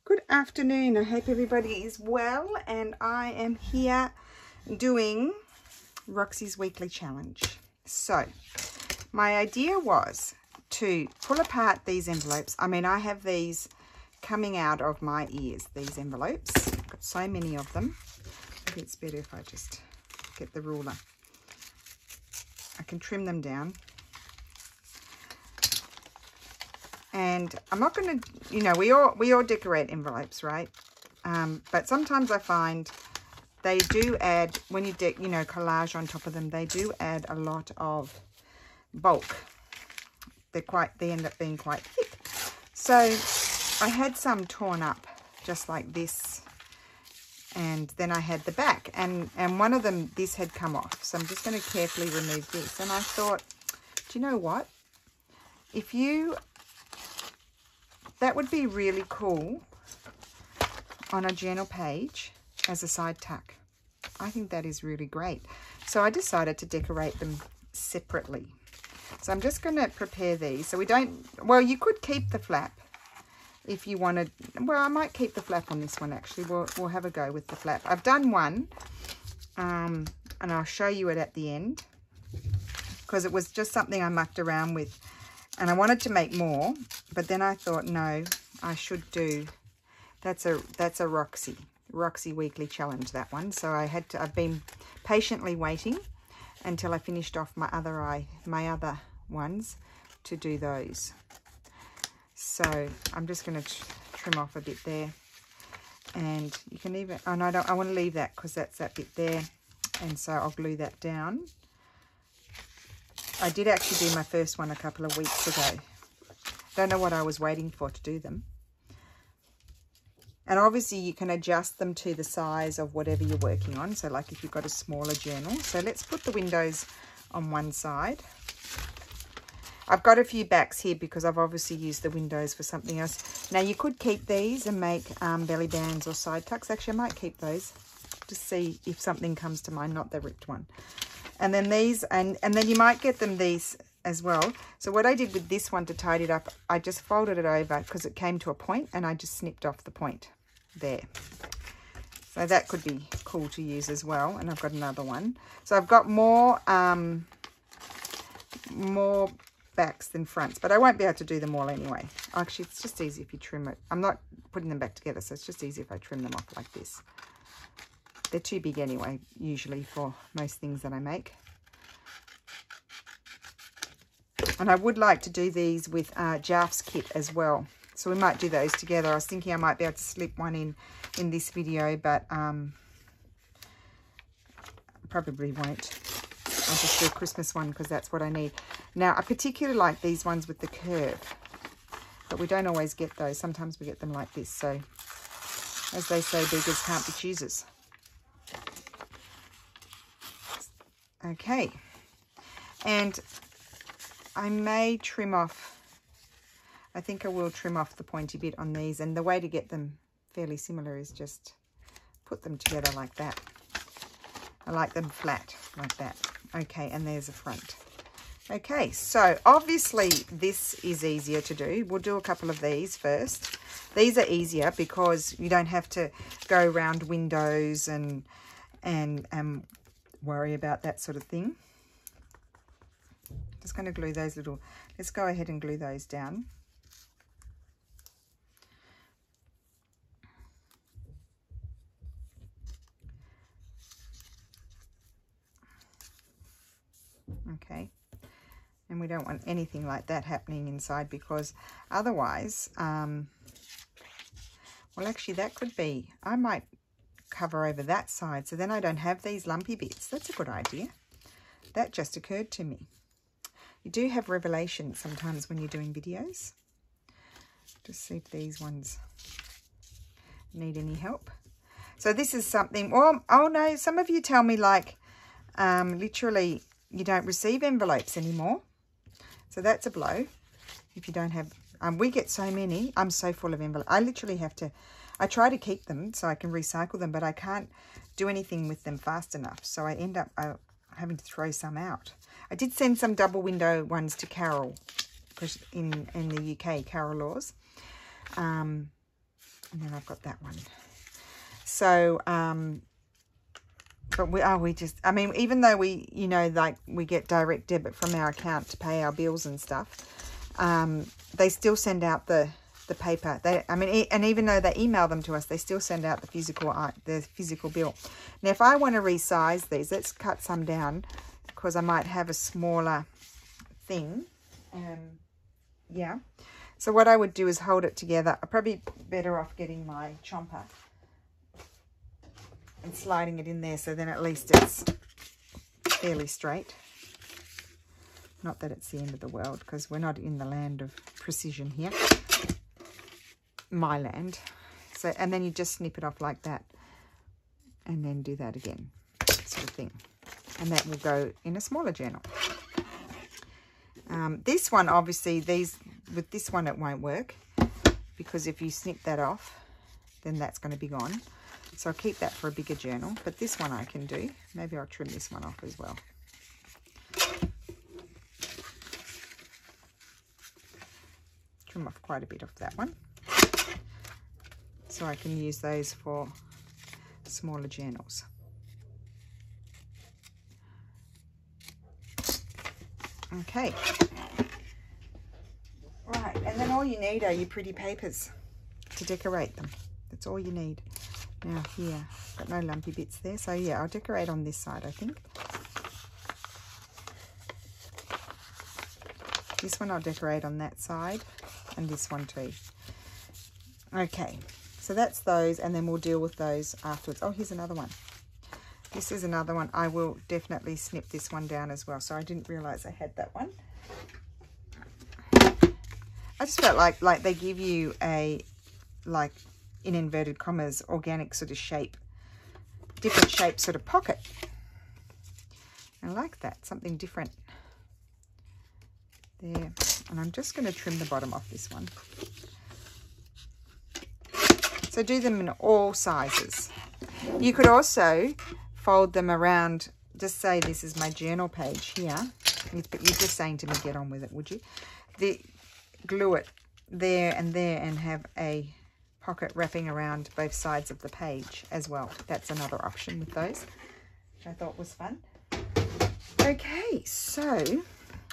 Good afternoon. I hope everybody is well, and I am here doing Roxy's weekly challenge. So my idea was to pull apart these envelopes. I mean, I have these coming out of my ears, these envelopes. I've got so many of them. Maybe it's better if I just get the ruler. I can trim them down. And I'm not going to, you know, we all decorate envelopes, right? But sometimes I find they do add, when you collage on top of them, they do add a lot of bulk. They end up being quite thick. So I had some torn up just like this, and then I had the back, and one of them, this had come off. So I'm just going to carefully remove this. And I thought, do you know what? That would be really cool on a journal page as a side tuck. I think that is really great. So I decided to decorate them separately. So I'm just going to prepare these. So we don't, well, you could keep the flap if you wanted. Well, I might keep the flap on this one actually. We'll have a go with the flap. I've done one, and I'll show you it at the end, because it was just something I mucked around with. And I wanted to make more, but then I thought, no, I should do, that's a Roxy weekly challenge, that one. So I've been patiently waiting until I finished off my other ones to do those. So I'm just going to trim off a bit there. And you can even, oh no, I want to leave that because that's that bit there. And so I'll glue that down. I did actually do my first one a couple of weeks ago. Don't know what I was waiting for to do them. And obviously you can adjust them to the size of whatever you're working on. So like if you've got a smaller journal. So let's put the windows on one side. I've got a few backs here because I've obviously used the windows for something else. Now you could keep these and make belly bands or side tucks. Actually, I might keep those. Just see if something comes to mind, not the ripped one. And then these, and then you might get them these as well. So what I did with this one to tidy it up, I just folded it over because it came to a point, and I just snipped off the point there. So that could be cool to use as well. And I've got another one. So I've got more backs than fronts, but I won't be able to do them all anyway. Actually, it's just easy if you trim it. I'm not putting them back together, so it's just easy if I trim them off like this. They're too big anyway, usually, for most things that I make. And I would like to do these with Jaff's kit as well. So we might do those together. I was thinking I might be able to slip one in this video, but probably won't. I'll just do a Christmas one because that's what I need. Now, I particularly like these ones with the curve, but we don't always get those. Sometimes we get them like this. So, as they say, beggars can't be choosers. Okay, and I may trim off, I think I will trim off the pointy bit on these, and the way to get them fairly similar is just put them together like that. I like them flat like that. Okay, and there's a front. Okay, so obviously this is easier to do. We'll do a couple of these first. These are easier because you don't have to go around windows and worry about that sort of thing. Just going to glue those little, let's go ahead and glue those down. Okay, and we don't want anything like that happening inside, because otherwise, well actually that could be, I might cover over that side so then I don't have these lumpy bits. That's a good idea. That just occurred to me. You do have revelations sometimes when you're doing videos. Just see if these ones need any help. So this is something, well, oh no, some of you tell me like literally you don't receive envelopes anymore. So that's a blow if you don't have, we get so many. I'm so full of envelopes. I literally have to, I try to keep them so I can recycle them, but I can't do anything with them fast enough. So I end up having to throw some out. I did send some double window ones to Carol in the UK, Carol Laws. And then I've got that one. So, but I mean, even though we, you know, like we get direct debit from our account to pay our bills and stuff, they still send out the paper. And even though they email them to us, they still send out the physical bill. Now, if I want to resize these, let's cut some down because I might have a smaller thing. Yeah. So what I would do is hold it together. I'm probably better off getting my chomper and sliding it in there, so then at least it's fairly straight. Not that it's the end of the world, because we're not in the land of precision here. My land. So, and then you just snip it off like that, and then do that again, sort of thing. And that will go in a smaller journal. This one, obviously, with this one it won't work, because if you snip that off, then that's going to be gone. So I'll keep that for a bigger journal, but this one I can do. Maybe I'll trim this one off as well. Trim off quite a bit of that one. So I can use those for smaller journals. Okay. Right, and then all you need are your pretty papers to decorate them. That's all you need. Now here, got no lumpy bits there. So yeah, I'll decorate on this side, I think. This one I'll decorate on that side, and this one too. Okay, so that's those, and then we'll deal with those afterwards. Oh, here's another one. This is another one. I will definitely snip this one down as well. So I didn't realize I had that one. I just felt like they give you a, like, in inverted commas, organic sort of shape, different shape sort of pocket. I like that, something different there. And I'm just going to trim the bottom off this one. So do them in all sizes. You could also fold them around. Just say this is my journal page here, but you're just saying to me, get on with it, would you? Glue it there and have a pocket wrapping around both sides of the page as well. That's another option with those, which I thought was fun. Okay, so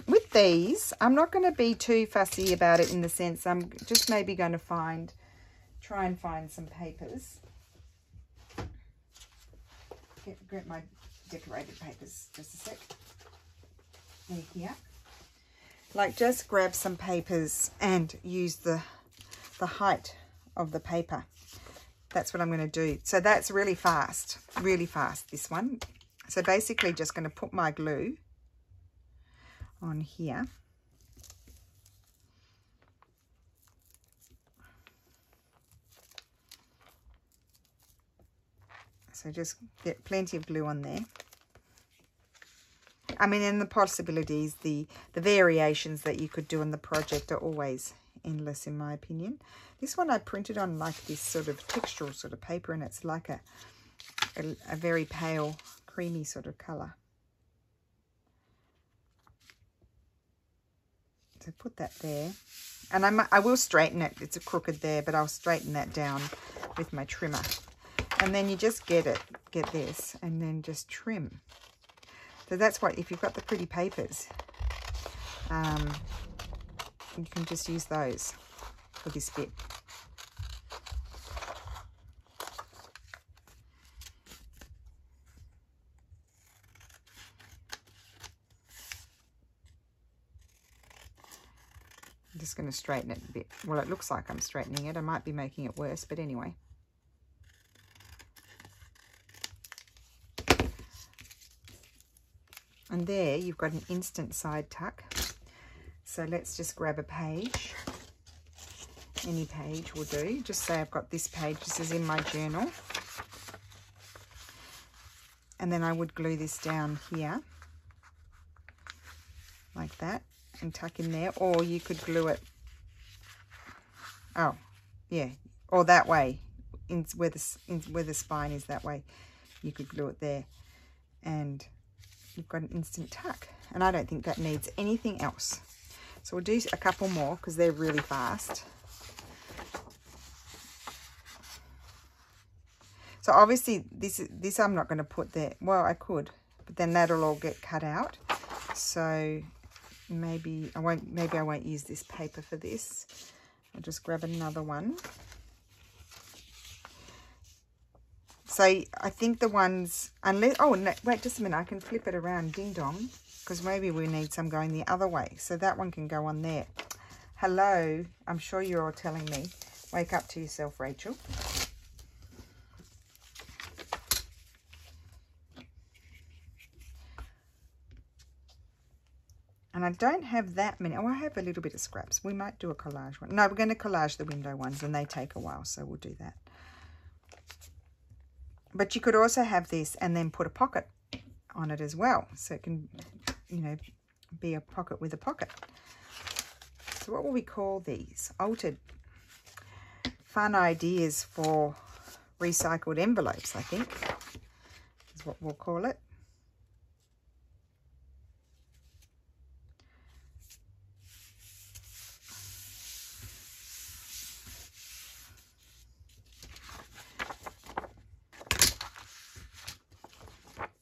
with these, I'm not going to be too fussy about it, in the sense I'm just maybe going to try and find some papers. Get my decorated papers just a sec. They're here. Like, just grab some papers and use the height of the paper. That's what I'm going to do. So that's really fast, this one. So basically just going to put my glue on here. So just get plenty of glue on there. I mean, and the possibilities, the variations that you could do on the project are always endless, in my opinion. This one I printed on like this sort of textural sort of paper, and it's like a very pale, creamy sort of colour. So put that there. And I will straighten it. It's a crooked there, but I'll straighten that down with my trimmer. And then you just get this, and then just trim. So that's what, if you've got the pretty papers, you can just use those for this bit. I'm just going to straighten it a bit. Well, it looks like I'm straightening it. I might be making it worse, but anyway. And there you've got an instant side tuck. So let's just grab a page. Any page will do. Just say I've got this page. This is in my journal. And then I would glue this down here. Like that. And tuck in there. Or you could glue it. Oh, yeah. Or that way. Where the spine is that way. You could glue it there. And you've got an instant tuck, and I don't think that needs anything else. So we'll do a couple more because they're really fast. So obviously this I'm not going to put there. Well, I could, but then that'll all get cut out. So maybe I won't use this paper for this. I'll just grab another one. So I think the ones, unless, oh, no, wait just a minute, I can flip it around, ding dong, because maybe we need some going the other way. So that one can go on there. Hello, I'm sure you're all telling me. Wake up to yourself, Rachel. And I don't have that many. Oh, I have a little bit of scraps. We might do a collage one. No, we're going to collage the window ones, and they take a while, so we'll do that. But you could also have this and then put a pocket on it as well. So it can, you know, be a pocket with a pocket. So what will we call these? Altered. Fun ideas for recycled envelopes, I think, is what we'll call it.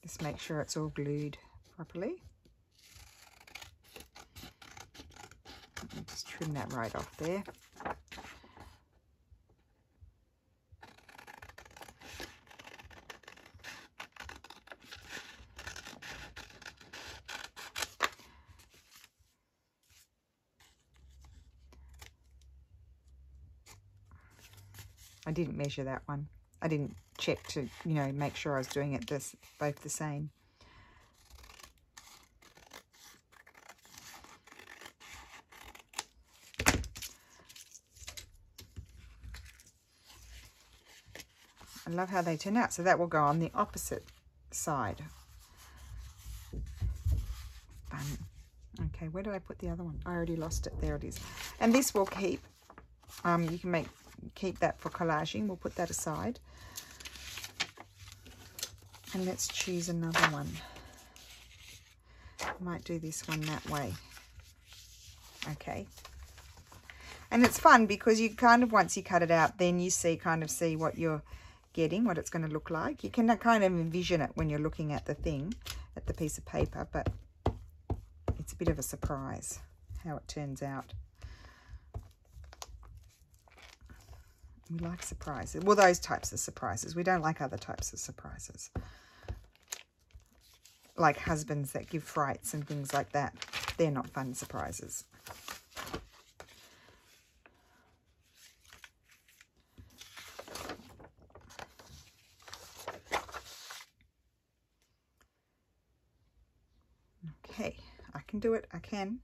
Just make sure it's all glued properly. Just trim that right off there. I didn't measure that one. I didn't check to, you know, make sure I was doing it both the same. I love how they turn out. So that will go on the opposite side. Fun. Okay, where did I put the other one? I already lost it. There it is. And this will keep. You can keep that for collaging. We'll put that aside. And let's choose another one. I might do this one that way. Okay. And it's fun because you kind of, once you cut it out, then you kind of see what you're getting, what it's going to look like. You can kind of envision it when you're looking at the thing, at the piece of paper, but it's a bit of a surprise how it turns out. We like surprises. Well, those types of surprises. We don't like other types of surprises. Like husbands that give frights and things like that. They're not fun surprises. Okay, I can do it. I can.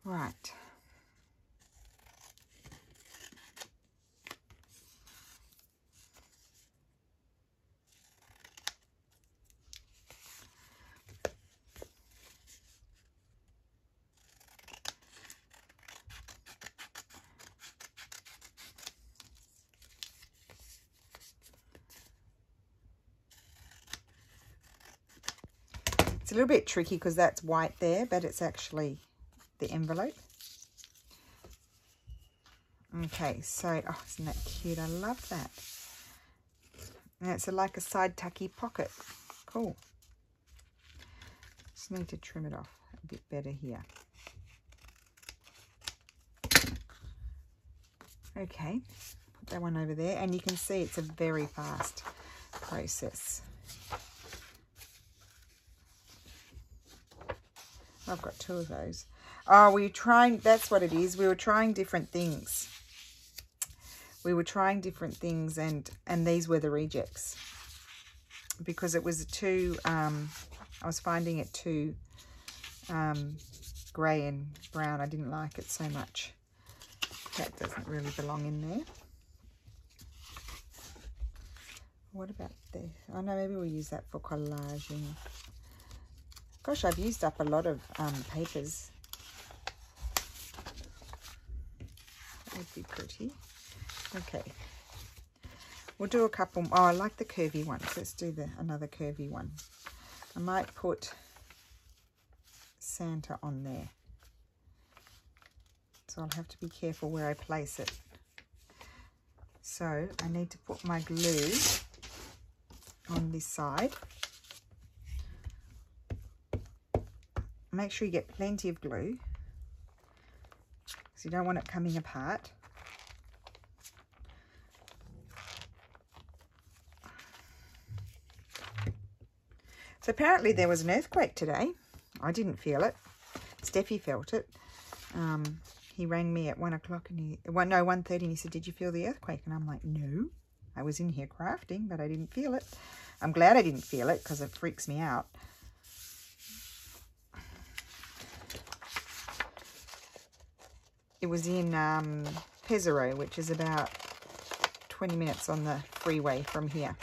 Right. It's a little bit tricky because that's white there, but it's actually the envelope. Okay, so, oh, isn't that cute? I love that. And it's like a side tucky pocket. Cool. Just need to trim it off a bit better here. Okay, put that one over there. And you can see it's a very fast process. I've got two of those. Oh, we were trying, that's what it is. We were trying different things. We were trying different things and these were the rejects. Because it was too, I was finding it too grey and brown. I didn't like it so much. That doesn't really belong in there. What about this? Oh no, maybe we'll use that for collaging. Gosh, I've used up a lot of papers. That would be pretty. Okay. We'll do a couple. Oh, I like the curvy ones. Let's do another curvy one. I might put Santa on there. So I'll have to be careful where I place it. So I need to put my glue on this side. Make sure you get plenty of glue, because you don't want it coming apart. So apparently there was an earthquake today. I didn't feel it. Steffi felt it. He rang me at 1 o'clock and 1:30, and he said, "Did you feel the earthquake?" And I'm like, "No, I was in here crafting, but I didn't feel it." I'm glad I didn't feel it, because it freaks me out. It was in Pesaro, which is about 20 minutes on the freeway from here.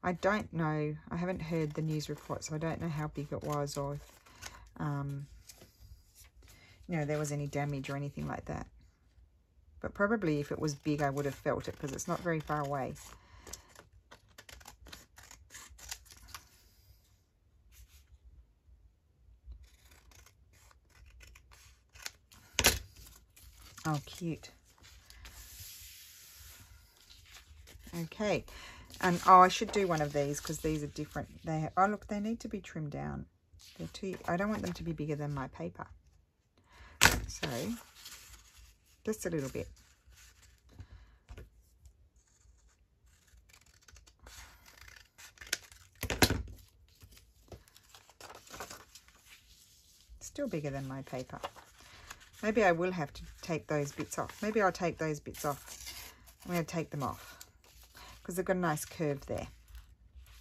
I don't know. I haven't heard the news report, so I don't know how big it was, or if, you know, there was any damage or anything like that. But probably if it was big, I would have felt it, because it's not very far away. Oh, cute. Okay. And oh, I should do one of these, because these are different. Oh look, they need to be trimmed down. They're too. I don't want them to be bigger than my paper. So just a little bit. Still bigger than my paper. Maybe I will have to take those bits off. Maybe I'll take those bits off. I'm going to take them off, because they've got a nice curve there.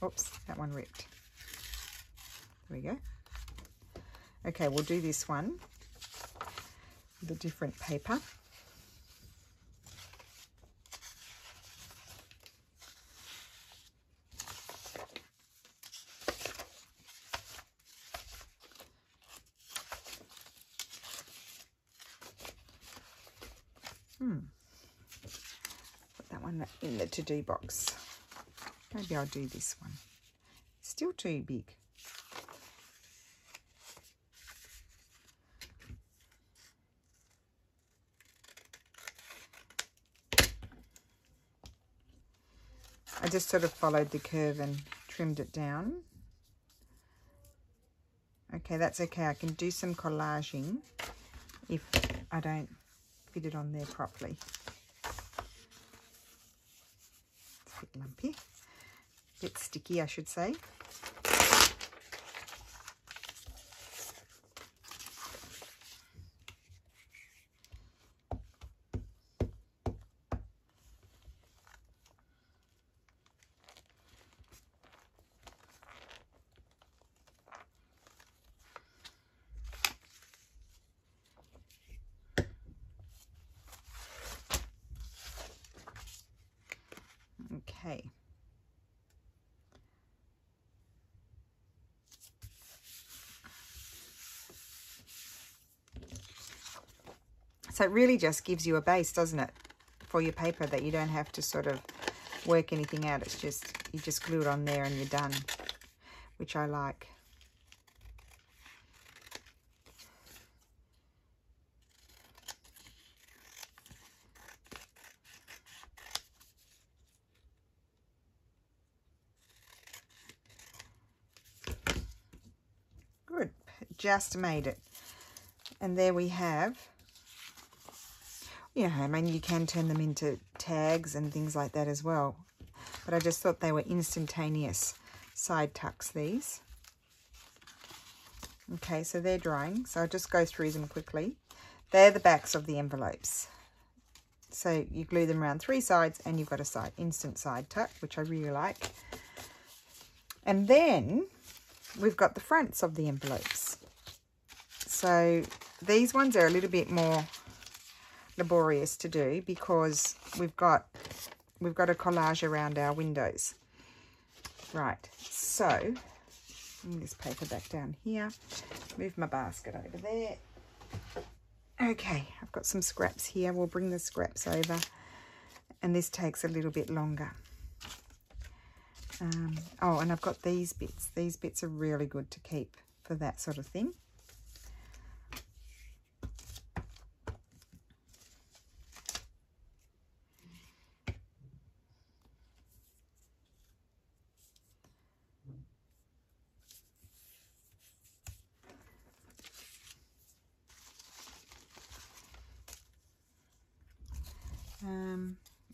Oops, that one ripped. There we go. Okay, we'll do this one with a different paper. Put that one in the to-do box. Maybe I'll do this one. Still too big. I just sort of followed the curve and trimmed it down. Okay, that's okay. I can do some collaging if I don't fit it on there properly. It's a bit lumpy. A bit sticky, I should say. Okay. So it really just gives you a base, doesn't it, for your paper, that you don't have to sort of work anything out. It's just, you just glue it on there and you're done, which I like. Good, just made it. And there we have, you know, I mean, you can turn them into tags and things like that as well. But I just thought they were instantaneous side tucks, these. Okay, so they're drying. So I'll just go through them quickly. They're the backs of the envelopes. So you glue them around 3 sides and you've got a instant side tuck, which I really like. And then we've got the fronts of the envelopes. So these ones are a little bit more laborious to do because we've got a collage around our windows. Right, so move this paper back down here, move my basket over there. Okay, I've got some scraps here. We'll bring the scraps over, and this takes a little bit longer. Oh, and I've got these bits. These bits are really good to keep for that sort of thing.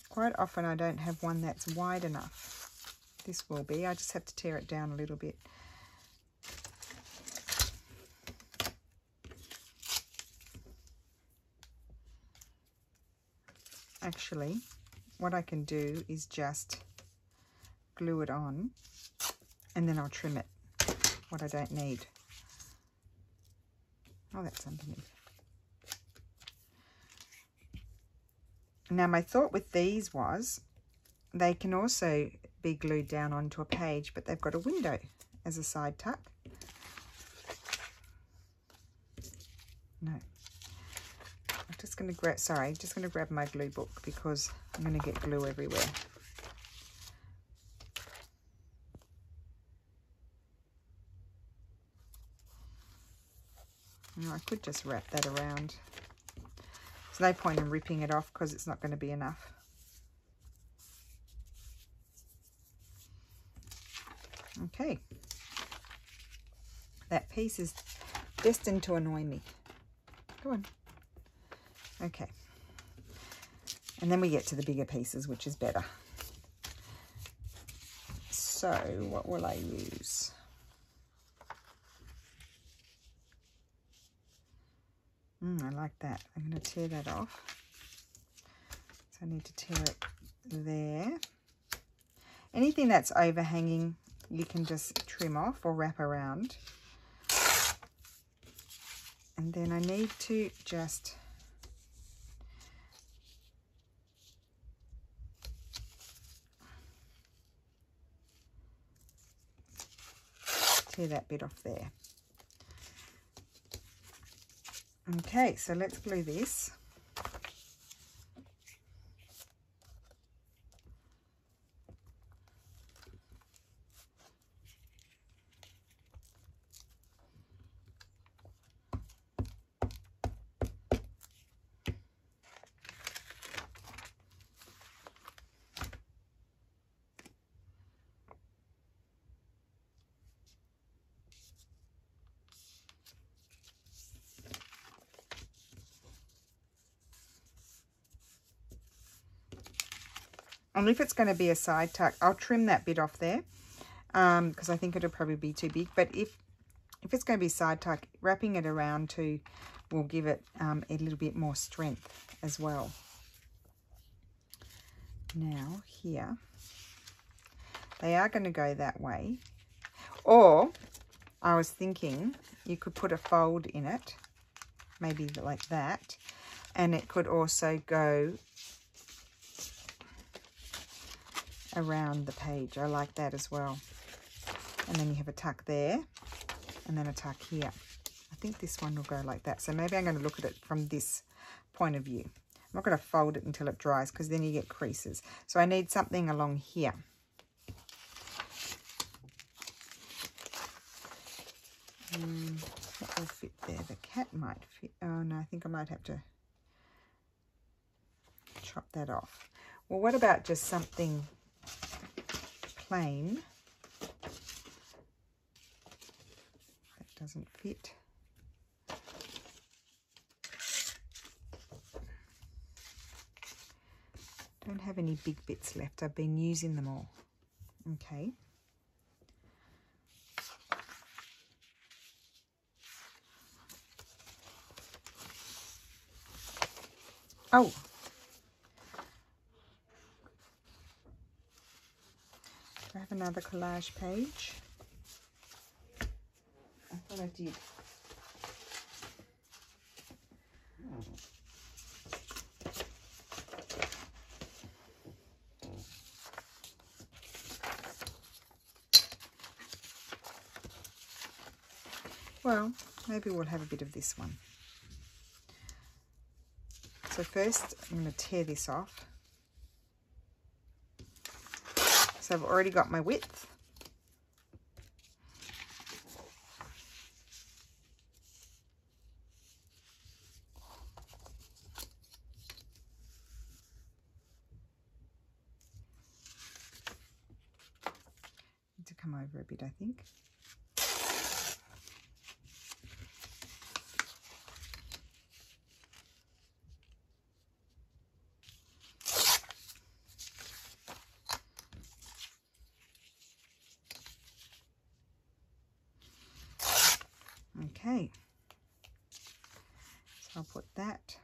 Quite often I don't have one that's wide enough. This will be. I just have to tear it down a little bit. Actually, what I can do is just glue it on, and then I'll trim it, what I don't need. Oh, that's underneath. Now, my thought with these was they can also be glued down onto a page, but they've got a window as a side tuck. No. I'm just going to grab, sorry, just going to grab my glue book because I'm going to get glue everywhere. Now, I could just wrap that around. There's no point in ripping it off because it's not going to be enough. Okay. That piece is destined to annoy me. Go on. Okay. And then we get to the bigger pieces, which is better. So, what will I use? I like that. I'm going to tear that off. So I need to tear it there. Anything that's overhanging, you can just trim off or wrap around. And then I need to just tear that bit off there. Okay, so let's glue this. And if it's going to be a side tuck, I'll trim that bit off there because I think it'll probably be too big. But if it's going to be side tuck, wrapping it around too will give it a little bit more strength as well. Now here, they are going to go that way. Or I was thinking you could put a fold in it, maybe like that. And it could also go around the page. I like that as well. And then you have a tuck there and then a tuck here. I think this one will go like that. So maybe I'm going to look at it from this point of view. I'm not going to fold it until it dries because then you get creases. So I need something along here. That will fit there. The cat might fit. Oh no, I think I might have to chop that off. Well, what about just something plain? That doesn't fit. Don't have any big bits left. I've been using them all. Okay. Oh. Do I have another collage page? I thought I did. Well, maybe we'll have a bit of this one. So first I'm going to tear this off. So I've already got my width. Need to come over a bit, I think. Okay, so I'll put that.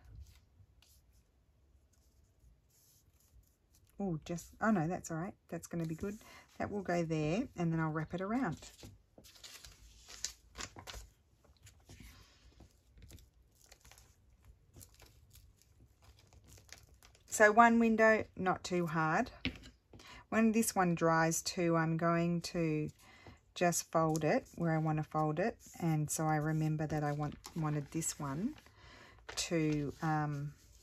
Oh, oh no, that's all right. That's going to be good. That will go there, and then I'll wrap it around. So one window, not too hard. When this one dries too, I'm going to just fold it where I want to fold it, and so I remember that I wanted this one to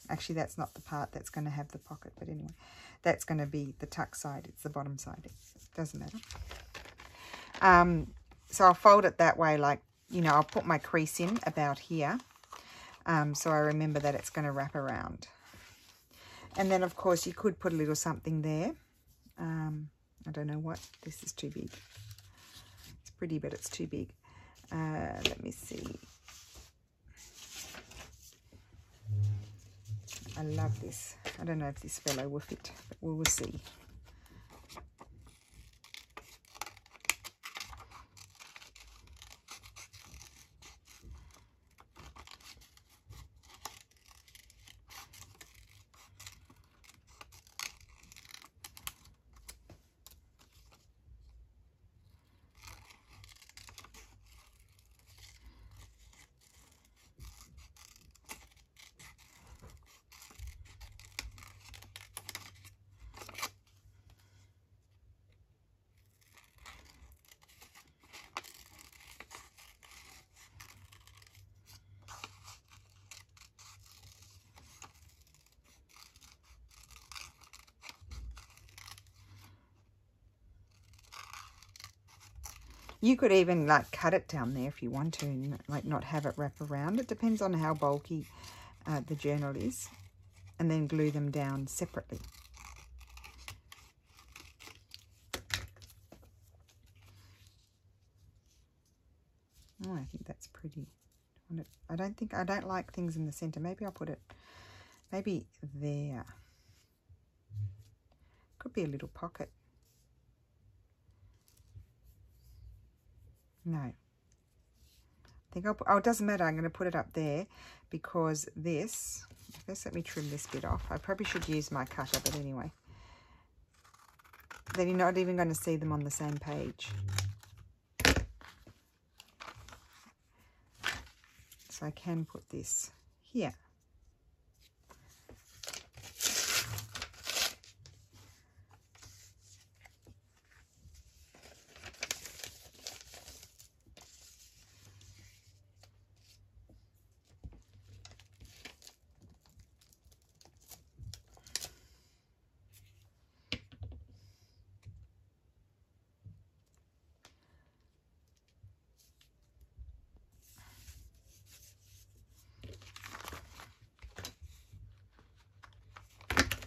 actually that's not the part that's going to have the pocket, but anyway, that's going to be the tuck side. It's the bottom side. It doesn't matter. So I'll fold it that way, like, you know, I'll put my crease in about here, so I remember that it's going to wrap around. And then of course you could put a little something there. I don't know what, this is too big. Pretty, but it's too big. Let me see. I love this. I don't know if this fellow will fit, but we will see. You could even like cut it down there if you want to, and like not have it wrap around. It depends on how bulky the journal is, and then glue them down separately. Oh, I think that's pretty. I don't like things in the center. Maybe I'll put it maybe there. Could be a little pocket. No. I think I'll put, oh, it doesn't matter. I'm going to put it up there because this, first let me trim this bit off. I probably should use my cutter, but anyway. Then you're not even going to see them on the same page. So I can put this here.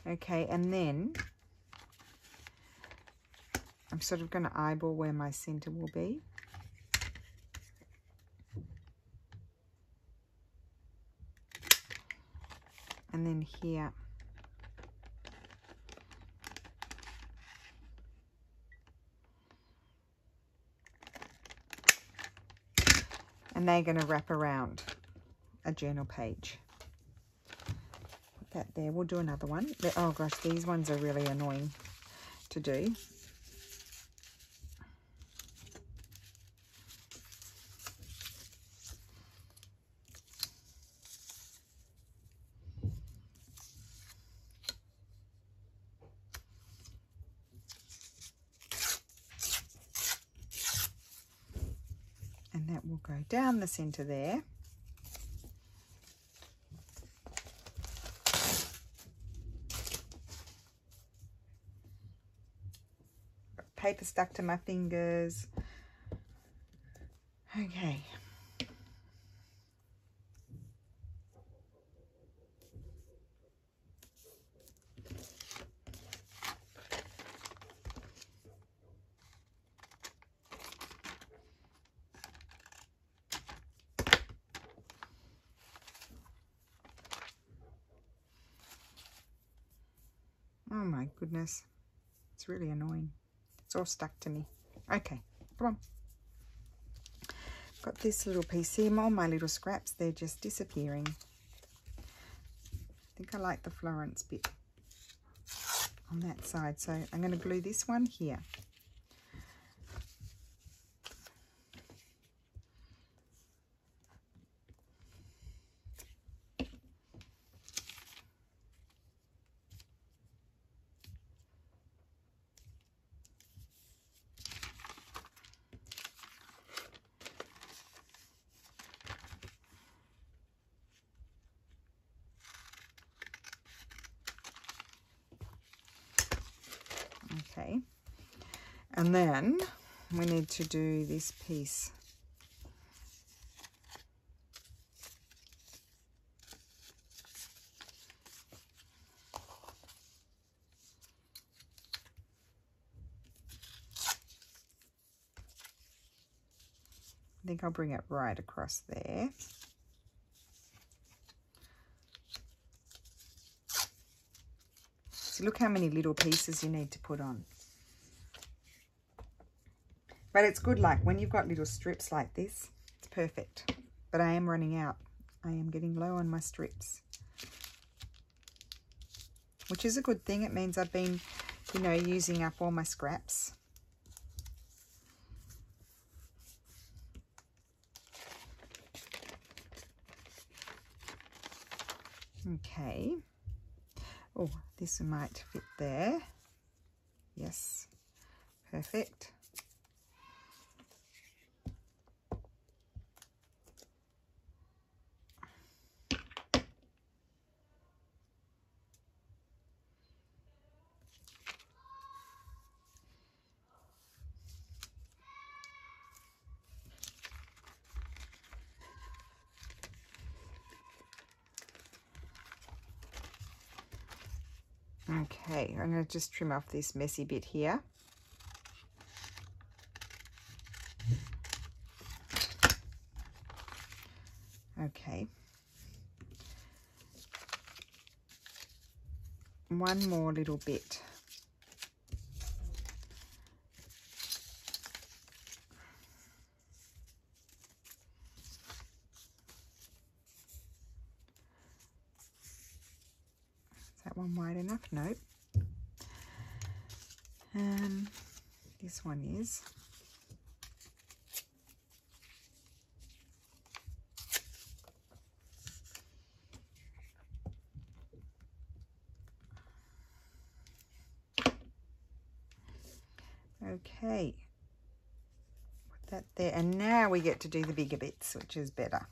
Okay, and then I'm sort of going to eyeball where my center will be. And then here. And they're going to wrap around a journal page. That there. We'll do another one. Oh gosh, these ones are really annoying to do. And that will go down the center there. Paper stuck to my fingers. Okay. Oh my goodness. It's really annoying. It's all stuck to me. Okay, come on. Got this little piece here. All my little scraps, they're just disappearing. I think I like the Florence bit on that side. So I'm going to glue this one here. Okay, and then we need to do this piece. I think I'll bring it right across there. So look how many little pieces you need to put on. But it's good, like when you've got little strips like this, it's perfect. But I am running out. I am getting low on my strips, which is a good thing. It means I've been, you know, using up all my scraps. Okay. Oh, this might fit there. Yes, perfect. Okay, I'm going to just trim off this messy bit here. Okay. One more little bit. One wide enough? Nope. This one is. Okay. Put that there. And now we get to do the bigger bits, which is better.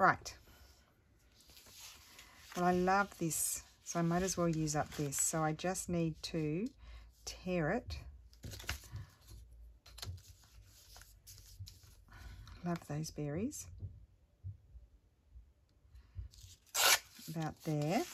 Right. Well, I love this, so I might as well use up this. So I just need to tear it. Love those berries. About there.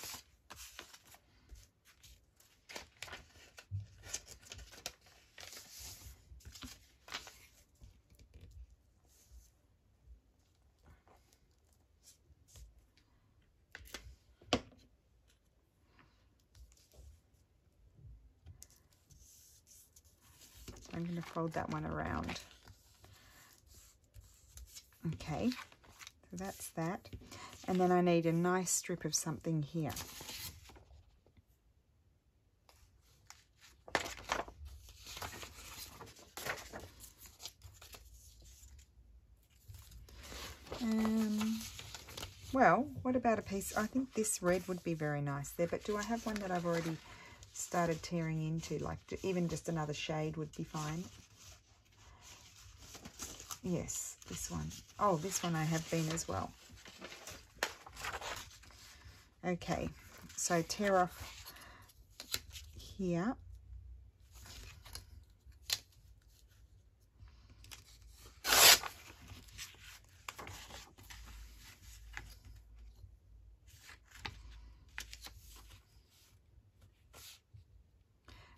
I'm going to fold that one around. Okay, so that's that. And then I need a nice strip of something here. Well, what about a piece? I think this red would be very nice there, but do I have one that I've already started tearing into? Like even just another shade would be fine. Yes, this one. Oh, this one I have been as well. Okay, so tear off here.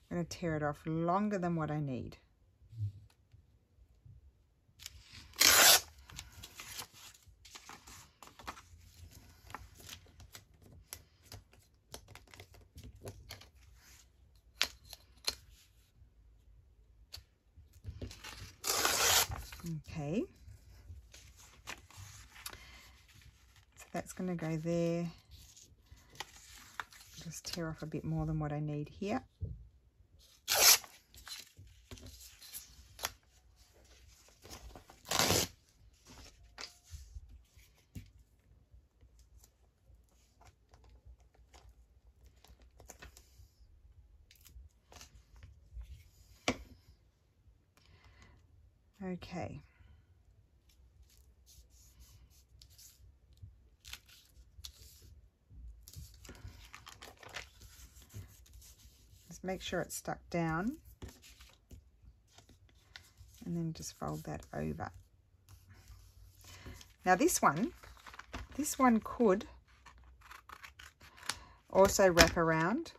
I'm going to tear it off longer than what I need. Okay, so that's going to go there. Just tear off a bit more than what I need here. Okay. Just make sure it's stuck down. And then just fold that over. Now this one could also wrap around,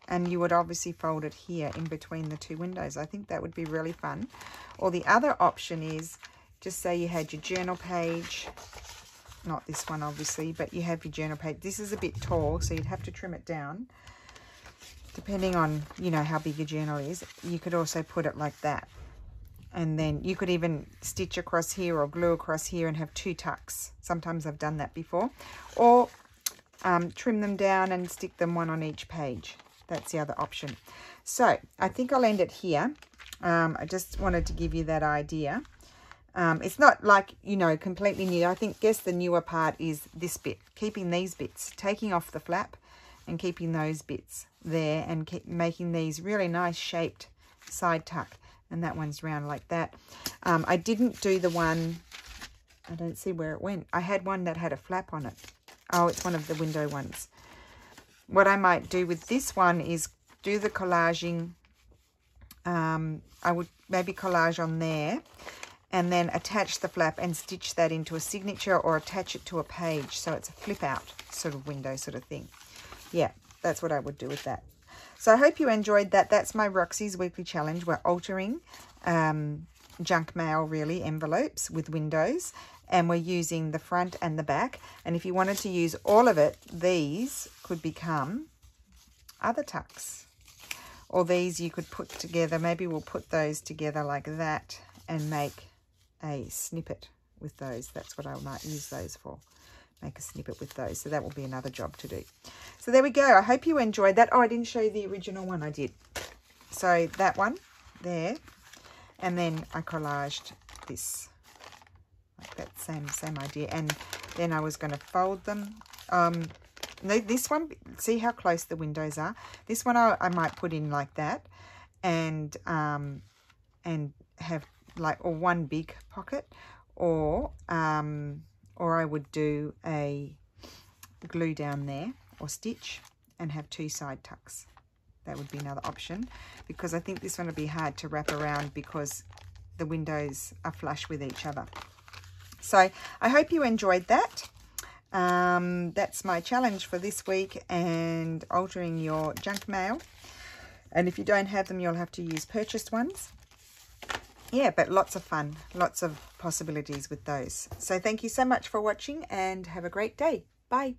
and you would obviously fold it here in between the two windows. I think that would be really fun. Or the other option is, just say you had your journal page, not this one obviously, but you have your journal page. This is a bit tall, so you'd have to trim it down. Depending on, you know, how big your journal is, you could also put it like that. And then you could even stitch across here or glue across here and have two tucks. Sometimes I've done that before. Or trim them down and stick them one on each page. That's the other option. So I think I'll end it here. I just wanted to give you that idea. It's not like, you know, completely new. I guess the newer part is this bit, keeping these bits, taking off the flap and keeping those bits there, and keep making these really nice shaped side tuck. And that one's round like that. I didn't do the one, I don't see where it went. I had one that had a flap on it. Oh, it's one of the window ones. What I might do with this one is do the collaging. I would maybe collage on there and then attach the flap and stitch that into a signature, or attach it to a page so it's a flip out sort of window sort of thing. Yeah, that's what I would do with that. So I hope you enjoyed that. That's my Roxy's Weekly Challenge. We're altering junk mail, really, envelopes with windows. And we're using the front and the back. And if you wanted to use all of it, these could become other tucks. Or these you could put together. Maybe we'll put those together like that and make a snippet with those. That's what I might use those for. Make a snippet with those. So that will be another job to do. So there we go. I hope you enjoyed that. Oh, I didn't show you the original one. I did. So that one there. And then I collaged this. Like that same idea. And then I was going to fold them. This one, see how close the windows are? This one I might put in like that. And have like, or one big pocket. Or I would do a glue down there or stitch and have two side tucks. That would be another option, because I think this one would be hard to wrap around because the windows are flush with each other. So I hope you enjoyed that. That's my challenge for this week, and altering your junk mail. And if you don't have them, you'll have to use purchased ones. Yeah, but lots of fun, lots of possibilities with those. So thank you so much for watching, and have a great day. Bye.